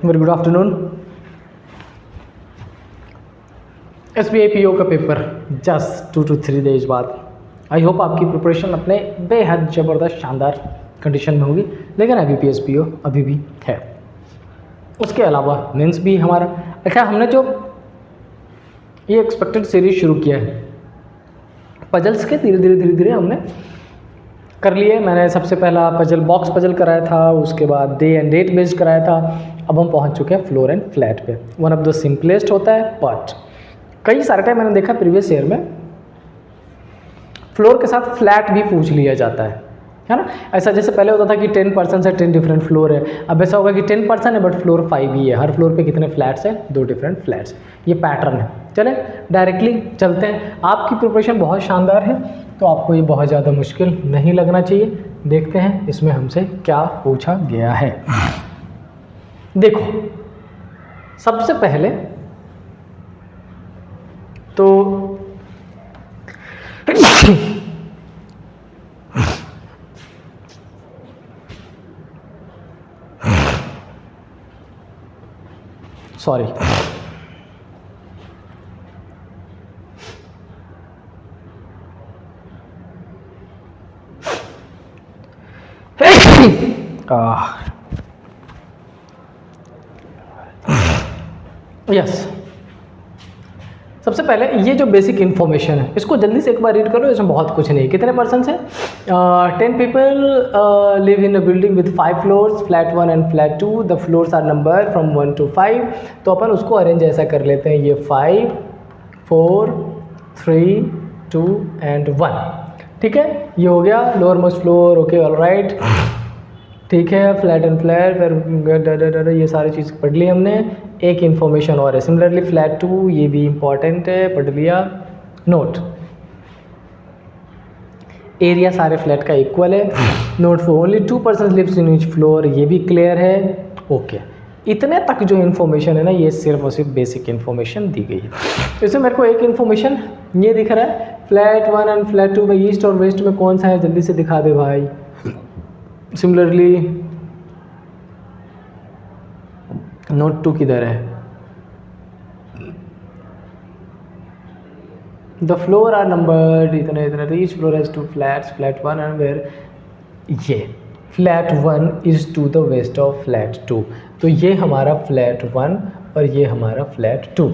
Very good afternoon. SBI PO का paper just 2 to 3 days बाद। I hope आपकी preparation अपने बेहद ज़बरदस्त शानदार कंडीशन में होगी, लेकिन IBPS PO अभी भी है। उसके अलावा मेंस भी हमारा अच्छा, हमने जो ये एक्सपेक्टेड सीरीज शुरू किया है पजल्स के, धीरे धीरे हमने कर लिए। मैंने सबसे पहला पजल बॉक्स पजल कराया था, उसके बाद डे एंड डेट बेस्ड कराया था। अब हम पहुंच चुके हैं फ्लोर एंड फ्लैट पे। वन ऑफ द सिंपलेस्ट होता है, बट कई सारे टाइम मैंने देखा प्रीवियस ईयर में फ्लोर के साथ फ्लैट भी पूछ लिया जाता है ना। ऐसा जैसे पहले होता था कि 10% से 10 डिफरेंट फ्लोर है, अब ऐसा होगा कि 10% है बट फ्लोर 5 ही है। हर फ्लोर पे कितने फ्लैट्स हैं? 2 डिफरेंट फ्लैट्स। ये पैटर्न है। चलें डायरेक्टली चलते हैं। आपकी प्रिपरेशन बहुत शानदार है, तो आपको ये बहुत ज़्यादा मुश्किल नहीं लगना चाहिए। देखते हैं इसमें हमसे क्या पूछा गया है। देखो, सबसे पहले तो सॉरी, यस, सबसे पहले ये जो बेसिक इन्फॉर्मेशन है इसको जल्दी से एक बार रीड करो। इसमें बहुत कुछ नहीं है। कितने पर्सन हैं? 10 people live in a building with 5 floors, flat 1 and flat 2। The floors are number from 1 to 5। तो अपन उसको अरेंज ऐसा कर लेते हैं, ये 5 4 3 2 एंड 1। ठीक है, ये हो गया lower most floor. Okay, all right, ठीक है। फ्लैट एंड फ्लैट, फिर ये सारी चीज़ पढ़ ली हमने। एक इन्फॉर्मेशन और है, सिमिलरली फ्लैट 2, ये भी इंपॉर्टेंट है, पढ़ लिया। नोट, एरिया सारे फ्लैट का इक्वल है। Note for only 2% lives in each floor, ये भी क्लियर है। ओके, इतने तक जो इन्फॉर्मेशन है ना, ये सिर्फ और सिर्फ बेसिक इन्फॉर्मेशन दी गई है। इसमें मेरे को एक इन्फॉर्मेशन ये दिख रहा है, फ्लैट 1 एंड फ्लैट 2 में ईस्ट और वेस्ट में कौन सा है? जल्दी से दिखा दे भाई। सिमिलरली नोट 2 किधर है? द फ्लोर आर नंबर्ड इतने इतने। Each floor has 2 flats, flat 1 and where ये flat 1 is to the west of flat 2। तो ये हमारा फ्लैट 1 और ये हमारा फ्लैट 2।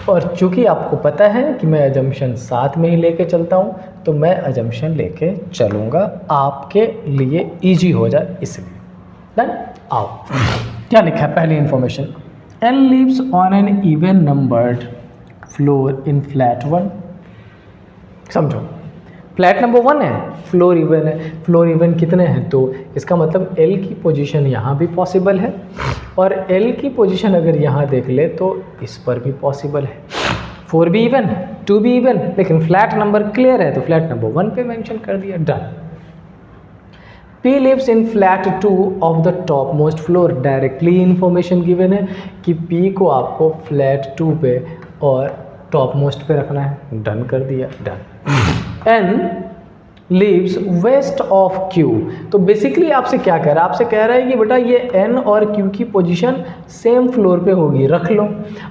और चूंकि आपको पता है कि मैं अजम्पशन साथ में ही लेके चलता हूँ, तो मैं अजम्पशन लेके चलूँगा आपके लिए इजी हो जाए इसलिए। डन। आओ, क्या लिखा है? पहली information, n lives on an even numbered floor in flat 1। समझो, फ्लैट नंबर 1 है, फ्लोर इवन है। फ्लोर इवन कितने हैं? तो इसका मतलब L की पोजीशन यहाँ भी पॉसिबल है, और L की पोजीशन अगर यहाँ देख ले तो इस पर भी पॉसिबल है। 4 भी इवन, 2 भी इवन, लेकिन फ्लैट नंबर क्लियर है तो फ्लैट नंबर 1 पे मेंशन कर दिया। Done. P lives in flat 2 of the top most floor। Directly information given है कि P को आपको फ्लैट 2 पे और टॉप मोस्ट पे रखना है। डन कर दिया। Done. N lives west of Q। तो बेसिकली आपसे क्या कह रहा है? आपसे कह रहा है कि बेटा ये N और Q की पोजीशन सेम फ्लोर पे होगी, रख लो।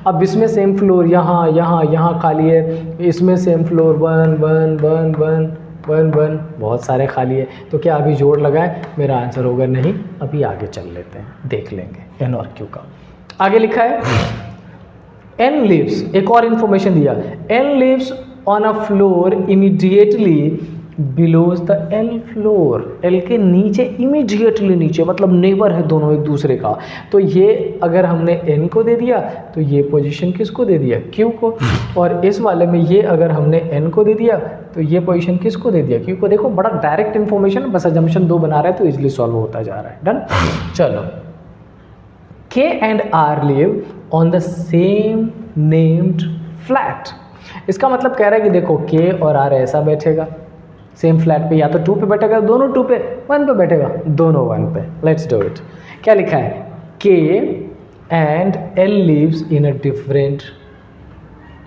अब इसमें सेम फ्लोर यहाँ यहाँ यहाँ खाली है, इसमें सेम फ्लोर 1 1 1 1 1 1, बहुत सारे खाली है। तो क्या अभी जोड़ लगाए? मेरा आंसर होगा नहीं। अभी आगे चल लेते हैं, देख लेंगे N और Q का। आगे लिखा है N lives, एक और इन्फॉर्मेशन दिया, N lives on a floor immediately below the L floor. L के नीचे, इमीडिएटली नीचे, मतलब नेबर है दोनों एक दूसरे का। तो ये अगर हमने N को दे दिया तो ये पोजीशन किसको दे दिया? Q को। और इस वाले में ये अगर हमने N को दे दिया तो ये पोजीशन किसको दे दिया? Q को। देखो, बड़ा डायरेक्ट इन्फॉर्मेशन, बस अजम्पशन 2 बना रहे हैं तो इजिली सॉल्व होता जा रहा है। डन। चलो, K and R live on the same named flat। इसका मतलब कह रहा है कि देखो K और R ऐसा बैठेगा सेम फ्लैट पे, या तो 2 पे बैठेगा, दोनों 2 पे, 1 पे बैठेगा, दोनों 1 पे। Let's do it. क्या लिखा है? K and L lives in a different।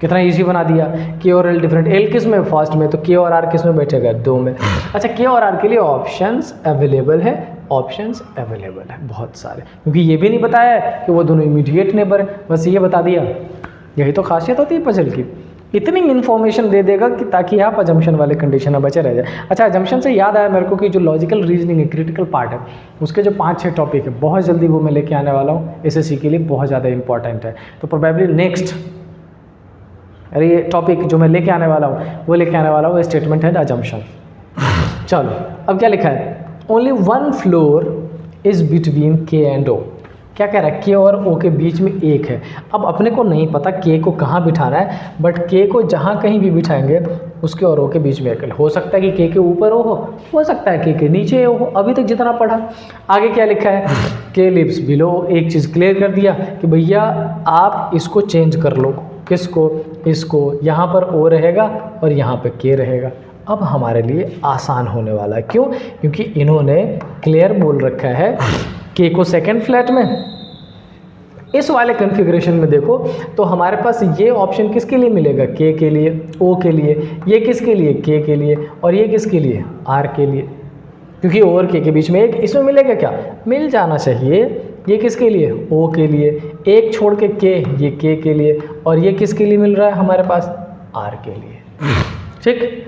कितना इजी बना दिया। K और L डिफरेंट। L किस में? फर्स्ट में। तो K और R किस में बैठेगा? 2 में। अच्छा, K और R के लिए ऑप्शंस अवेलेबल है ऑप्शंस अवेलेबल है बहुत सारे, क्योंकि ये भी नहीं बताया है कि वो दोनों इमीडिएट नेबर है, बस ये बता दिया। यही तो खासियत होती है पजल की, इतनी इन्फॉर्मेशन दे देगा कि ताकि आप अजम्पशन वाले कंडीशन में बचे रह जाए। अच्छा, अजम्पशन से याद आया मेरे को कि जो लॉजिकल रीजनिंग है, क्रिटिकल पार्ट है, उसके जो 5-6 टॉपिक है बहुत जल्दी वो मैं लेके आने वाला हूँ, एसएससी के लिए बहुत ज़्यादा इंपॉर्टेंट है। तो प्रोबेबली नेक्स्ट अरे ये टॉपिक जो मैं लेके आने वाला हूँ वो लेके आने वाला हूँ स्टेटमेंट एंड अजम्पशन। चलो अब क्या लिखा है, only one floor is between K and ओ। क्या कह रहा है, के और ओ के बीच में एक है। अब अपने को नहीं पता के को कहाँ बिठाना है, बट के को जहाँ कहीं भी बिठाएंगे उसके और ओ के बीच में एक है। हो सकता है कि के ऊपर ओ हो सकता है के नीचे ओ हो, अभी तक जितना पढ़ा। आगे क्या लिखा है, के लिव्स बिलो। एक चीज़ क्लियर कर दिया कि भैया आप इसको चेंज कर लो, किसको, इसको, यहाँ पर ओ रहेगा और यहाँ पे के रहेगा। अब हमारे लिए आसान होने वाला है, क्यों, क्योंकि इन्होंने क्लियर बोल रखा है के को सेकंड फ्लैट में। इस वाले कॉन्फ़िगरेशन में देखो तो हमारे पास ये ऑप्शन किसके लिए मिलेगा, के लिए, ओ के लिए, ये किसके लिए, के लिए, और ये किसके लिए, आर के लिए, क्योंकि ओ और के बीच में एक इसमें मिलेगा, क्या मिल जाना चाहिए। ये किसके लिए, ओ के लिए, एक छोड़ के के, ये के लिए, और ये किसके लिए मिल रहा है हमारे पास, आर के लिए। ठीक,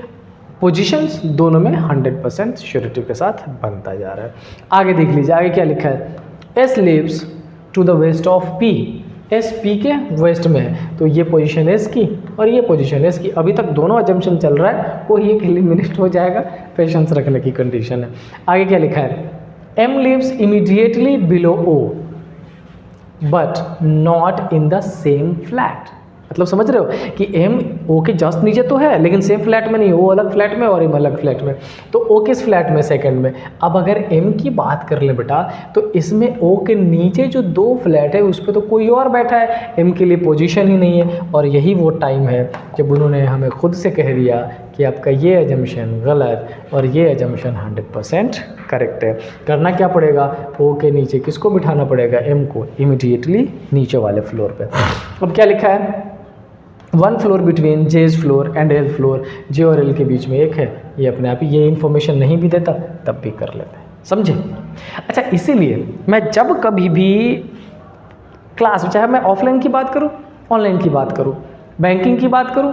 पोजीशंस दोनों में 100% श्योरिटी के साथ बनता जा रहा है। आगे देख लीजिए, आगे क्या लिखा है, S lives to the west of P. S P के वेस्ट में है, तो ये पोजीशन एस की और ये पोजीशन एस की। अभी तक दोनों अजम्पशन चल रहा है, कोई एक एलिमिनेट हो जाएगा, पेशेंस रखने की कंडीशन है। आगे क्या लिखा है, M lives immediately below O but not in the same flat. मतलब समझ रहे हो कि एम ओ के जस्ट नीचे तो है लेकिन सेम फ्लैट में नहीं, ओ अलग फ्लैट में और एम अलग फ्लैट में। तो ओ किस फ्लैट में, सेकंड में। अब अगर एम की बात कर ले बेटा तो इसमें ओ के नीचे जो 2 फ्लैट है उस पर तो कोई और बैठा है, एम के लिए पोजीशन ही नहीं है। और यही वो टाइम है जब उन्होंने हमें खुद से कह दिया कि आपका ये अजम्पशन गलत और ये अजम्पशन 100% करेक्ट है। करना क्या पड़ेगा, ओ के नीचे किसको बिठाना पड़ेगा, एम को, इमीडिएटली नीचे वाले फ्लोर पे। अब क्या लिखा है, one floor between J's floor and L floor. J और एल के बीच में एक है, ये अपने आप ही ये इन्फॉर्मेशन नहीं भी देता तब भी कर लेते हैं, समझे। अच्छा, इसीलिए मैं जब कभी भी क्लास, चाहे मैं ऑफलाइन की बात करूं, ऑनलाइन की बात करूं, बैंकिंग की बात करूं,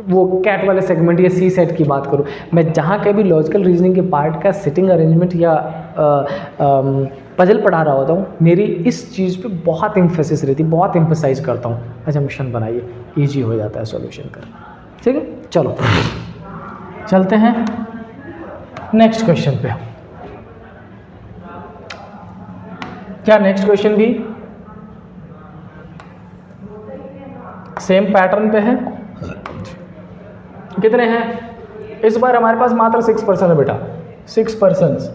वो कैट वाले सेगमेंट या सी सेट की बात करूं, मैं जहाँ कहीं भी लॉजिकल रीजनिंग के पार्ट का सिटिंग अरेंजमेंट या पजल पढ़ा रहा होता हूँ, मेरी इस चीज़ पे बहुत एम्फेसिस रहती है, बहुत एम्फेसाइज करता हूँ, अजम्पशन बनाइए, इजी हो जाता है सॉल्यूशन करना। ठीक है, चलो चलते हैं नेक्स्ट क्वेश्चन पे। क्या नेक्स्ट क्वेश्चन भी सेम पैटर्न पे है? कितने हैं इस बार हमारे पास? मात्र 6% है बेटा, 6 persons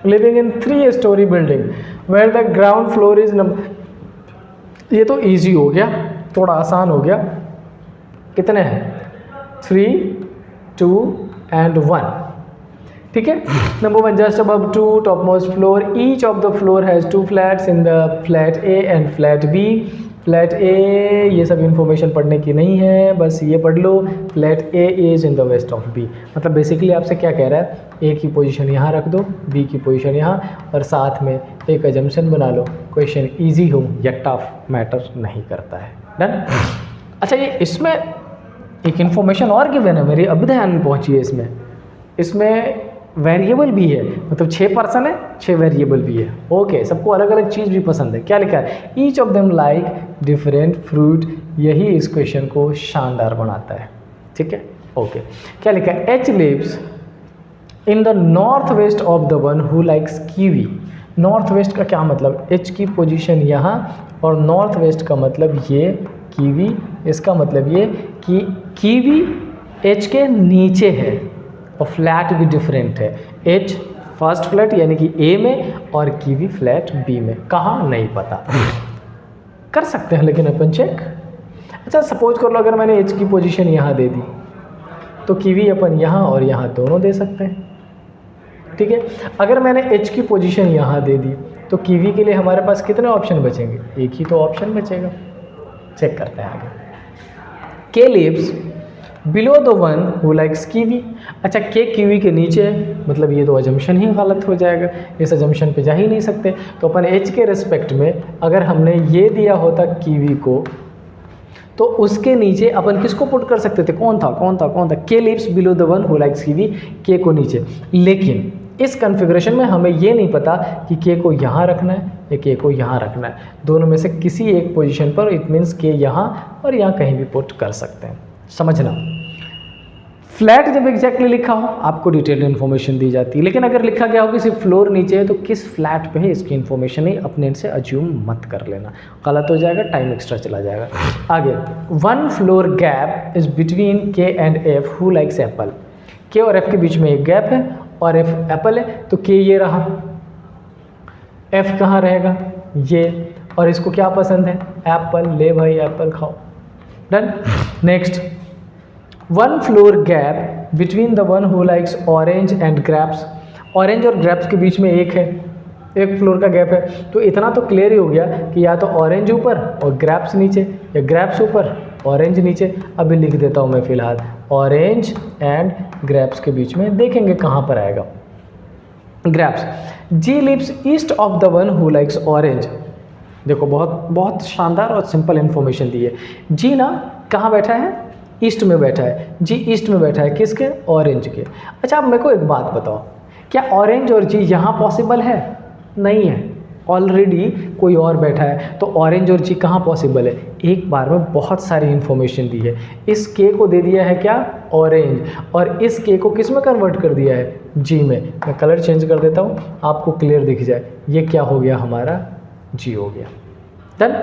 living in 3 story building where the ground floor is number. ये तो इजी हो गया, थोड़ा आसान हो गया। कितने हैं? 3, 2 and 1। ठीक है, number 1 just above 2 top most floor, each of the floor has 2 flats in the flat A and flat B. Flat A, ये सब इन्फॉर्मेशन पढ़ने की नहीं है, बस ये पढ़ लो, flat A is in the west of B. मतलब बेसिकली आपसे क्या कह रहा है, ए की पोजीशन यहाँ रख दो, बी की पोजीशन यहाँ, और साथ में एक अजम्पशन बना लो। क्वेश्चन इजी हो या टफ मैटर नहीं करता है। डन। अच्छा, ये इसमें एक इन्फॉर्मेशन और गिवन है, मेरी अभी ध्यान में पहुँची है। इसमें वेरिएबल भी है, मतलब 6 पर्सन है, 6 वेरिएबल भी है। ओके, सबको अलग अलग चीज़ भी पसंद है। क्या लिखा है, each of them like different fruit. यही इस क्वेश्चन को शानदार बनाता है। ठीक है, ओके। क्या लिखा है, H lives in the north west of the one who likes kiwi. North west का क्या मतलब, एच की पोजीशन यहाँ और नॉर्थ वेस्ट का मतलब ये कीवी। इसका मतलब ये कि कीवी एच के नीचे है और फ्लैट भी डिफरेंट है। एच फर्स्ट फ्लैट यानी कि ए में और कीवी फ्लैट बी में। कहाँ नहीं पता, कर सकते हैं लेकिन अपन चेक। अच्छा, सपोज कर लो अगर मैंने एच की पोजीशन यहाँ दे दी तो कीवी अपन यहाँ और यहाँ दोनों दे सकते हैं। ठीक है, अगर मैंने एच की पोजीशन यहाँ दे दी तो कीवी के लिए हमारे पास कितने ऑप्शन बचेंगे? एक ही तो ऑप्शन बचेगा। चेक करते हैं आगे। K lives below the one who likes kiwi. अच्छा के कीवी के नीचे है, मतलब ये तो अजम्पशन ही गलत हो जाएगा, इस अजम्पशन पे जा ही नहीं सकते। तो अपन एच के रिस्पेक्ट में अगर हमने ये दिया होता कीवी को, तो उसके नीचे अपन किसको पुट कर सकते थे, कौन था, K lives below the one who likes kiwi, K को नीचे। लेकिन इस कॉन्फ़िगरेशन में हमें ये नहीं पता कि के को यहाँ रखना है या के को यहाँ रखना है, दोनों में से किसी एक पोजीशन पर, इट मीन्स के यहाँ और यहाँ कहीं भी पुट कर सकते हैं। समझना, फ्लैट जब एग्जैक्टली लिखा हो आपको डिटेल्ड इन्फॉर्मेशन दी जाती है, लेकिन अगर लिखा गया हो कि सिर्फ फ्लोर नीचे है तो किस फ्लैट पे है इसकी इन्फॉर्मेशन ही अपने से अज्यूम मत कर लेना, गलत हो जाएगा, टाइम एक्स्ट्रा चला जाएगा। आगे, one floor gap is between K and F who likes apple. K और एफ के बीच में एक गैप है और एफ एप्पल है, तो के ये रहा, एफ कहाँ रहेगा ये, और इसको क्या पसंद है, एप्पल, ले भाई एप्पल खाओ, done. Next, one floor gap between the one who likes orange and grapes. Orange और ग्रेप्स के बीच में एक है, एक फ्लोर का गैप है, तो इतना तो क्लियर ही हो गया कि या तो ऑरेंज ऊपर और ग्रेप्स नीचे, या ग्रेप्स ऊपर ऑरेंज नीचे। अभी लिख देता हूँ मैं फिलहाल, ऑरेंज एंड ग्रेप्स के बीच में, देखेंगे कहाँ पर आएगा grapes. G lives east of the one who likes orange. देखो बहुत शानदार और सिंपल इन्फॉर्मेशन दी है। जी ना कहाँ बैठा है, ईस्ट में बैठा है, जी ईस्ट में बैठा है, किसके, ऑरेंज के। अच्छा अब मेरे को एक बात बताओ, क्या ऑरेंज और जी यहाँ पॉसिबल है, नहीं है, ऑलरेडी कोई और बैठा है, तो ऑरेंज और जी कहाँ पॉसिबल है, एक बार में बहुत सारी इन्फॉर्मेशन दी है। इस के को दे दिया है क्या, ऑरेंज, और इस के को किस में कन्वर्ट कर दिया है, जी में। मैं कलर चेंज कर देता हूँ आपको क्लियर दिख जाए, ये क्या हो गया हमारा, जी हो गया, डन।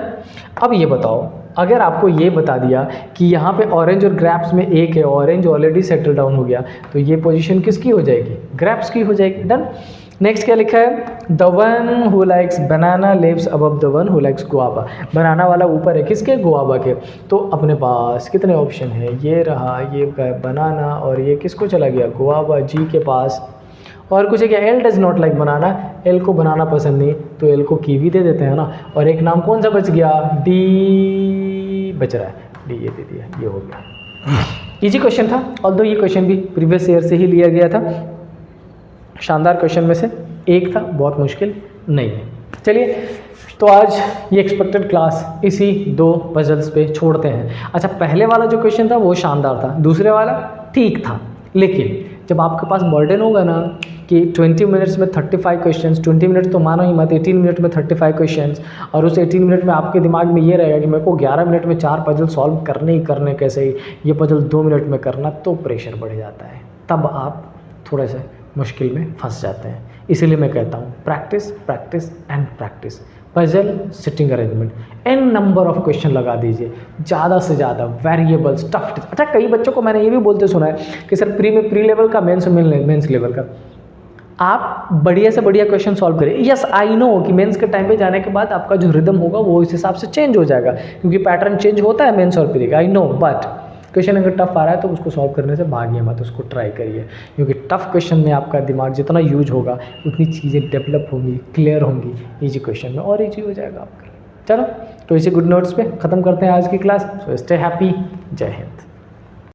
अब ये बताओ, अगर आपको ये बता दिया कि यहाँ पे ऑरेंज और ग्रेप्स में एक है, ऑरेंज ऑलरेडी सेटल डाउन हो गया, तो ये पोजीशन किसकी हो जाएगी, ग्रेप्स की हो जाएगी, डन। नेक्स्ट क्या लिखा है, the one who likes banana lives above the one who likes guava. Banana वाला ऊपर है किसके, गुआवा के। तो अपने पास कितने ऑप्शन है, ये रहा, ये बनाना, और ये किसको चला गया, गुआवा, जी के पास। और कुछ है क्या, L does not like banana, L को बनाना पसंद नहीं, तो एल को कीवी दे देते हैं ना। और एक नाम कौन सा बच गया, डी बच रहा है, डी ये दे दिया, ये हो गया। इजी क्वेश्चन था, ऑल्दो ये क्वेश्चन भी प्रीवियस ईयर से ही लिया गया था, शानदार क्वेश्चन में से एक था, बहुत मुश्किल नहीं है। चलिए तो आज ये एक्सपेक्टेड क्लास इसी 2 पजल्स पे छोड़ते हैं। अच्छा पहले वाला जो क्वेश्चन था वो शानदार था, दूसरे वाला ठीक था, लेकिन जब आपके पास बर्डन होगा ना कि 20 मिनट्स में 35 क्वेश्चंस, 20 मिनट तो मानो ही मत, 18 मिनट में 35 क्वेश्चंस, और उस 18 मिनट में आपके दिमाग में ये रहेगा कि मेरे को 11 मिनट में 4 पजल सॉल्व करने ही करने, कैसे ही ये पजल 2 मिनट में करना, तो प्रेशर बढ़ जाता है, तब आप थोड़े से मुश्किल में फंस जाते हैं। इसीलिए मैं कहता हूँ practice practice and practice. Puzzle, sitting arrangement, N number of question लगा दीजिए, ज़्यादा से ज़्यादा वेरिएबल्स, टफ। अच्छा कई बच्चों को मैंने ये भी बोलते सुना है कि सर प्री लेवल का, मेंस लेवल का आप बढ़िया से बढ़िया क्वेश्चन सॉल्व करें। यस आई नो कि मेंस के टाइम पे जाने के बाद आपका जो रिदम होगा वो इस हिसाब से चेंज हो जाएगा, क्योंकि पैटर्न चेंज होता है मेंस और प्री का, आई नो। बट क्वेश्चन अगर टफ आ रहा है तो उसको सॉल्व करने से भागिए मत, उसको ट्राई करिए, क्योंकि टफ क्वेश्चन में आपका दिमाग जितना यूज होगा उतनी चीज़ें डेवलप होंगी, क्लियर होंगी, ईजी क्वेश्चन में और ईजी हो जाएगा आपके लिए। चलो तो इसी गुड नोट्स पे ख़त्म करते हैं आज की क्लास। सो स्टे हैप्पी, जय हिंद।